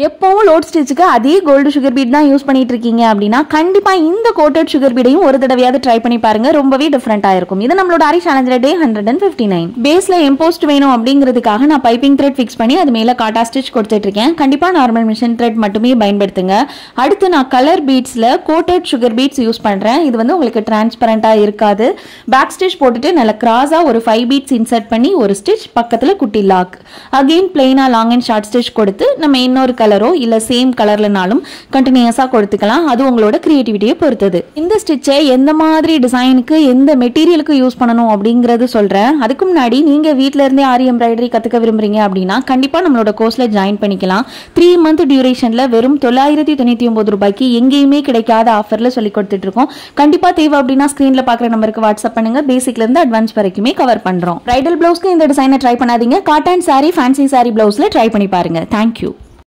எப்பவும் லோட் ஸ்டிச்சுக்கு அதே gold sugar beat தான் யூஸ் பண்ணிட்டு இருக்கீங்க அப்படின்னா கண்டிப்பா இந்த கோட்டட் சுகர் பீடையும் ஒரு தடவையாவது ட்ரை பண்ணி பாருங்க. ரொம்பவே டிஃபரெண்டா இருக்கும். இது நம்மளோட ஆரி சேலஞ்சில் டே 159. பேஸ்ல எம்போஸ்ட் வேணும் அப்படிங்கிறதுக்காக நான் பைப்பிங் த்ரெட் ஃபிக்ஸ் பண்ணி அது மேல காட்டா ஸ்டிச் கொடுத்துட்டு இருக்கேன். கண்டிப்பா நார்மல் மிஷின் த்ரெட் மட்டுமே பயன்படுத்துங்க. அடுத்து நான் கலர் பீட்ஸ்ல கோட்டட் சுகர் பீட்ஸ் யூஸ் பண்றேன். இது வந்து உங்களுக்கு டிரான்ஸ்பரண்டா இருக்காது. பேக் ஸ்டிச் போட்டுட்டு நல்ல கிராஸா ஒரு 5 பீட்ஸ் இன்சர்ட் பண்ணி ஒரு ஸ்டிச் பக்கத்துல குட்டி லாக். அகைன் பிளைனா லாங் அண்ட் ஷார்ட் ஸ்டிச் கொடுத்து நம்ம இன்னொரு கலரோ இல்ல சேம் கலர்லனாலும் கண்டினியூஸா கொடுத்துக்கலாம். அது உங்களோட கிரியேட்டிவிட்டியை பொறுத்தது. இந்த ஸ்டிச்சை எந்த மாதிரி டிசைனுக்கு எந்த மெட்டீரியலுக்கு யூஸ் பண்ணணும் அப்படிங்கறது சொல்றேன். அதுக்கு முன்னாடி நீங்க வீட்ல இருந்தே ஆரி எம்ப்ராய்டரி கத்துக்க விரும்புறீங்க அப்படின்னா கண்டிப்பா நம்மளோட கோர்ஸ்ல ஜாயின் பண்ணிக்கலாம். 3 மந்த் டியூரேஷன்ல வெறும் 999 ரூபாய்க்கு எங்கேயுமே கிடைக்காத ஆஃபர்ல சொல்லி கொடுத்துட்டு இருக்கோம். கண்டிப்பா தேவை அப்படின்னா ஸ்கிரீன்ல பாக்குற நம்பருக்கு வாட்ஸ்அப் பண்ணுங்க. பேசிக்ல இருந்து அட்வான்ஸ் வரைக்குமே கவர் பண்றோம். பிரைடல் பிளவுஸ்க்கு இந்த டிசைனை ட்ரை பண்ணாதீங்க. காட்டன் சாரி, ஃபேன்சி சாரி பிளவுஸ்ல ட்ரை பண்ணி பாருங்க. தேங்க்யூ.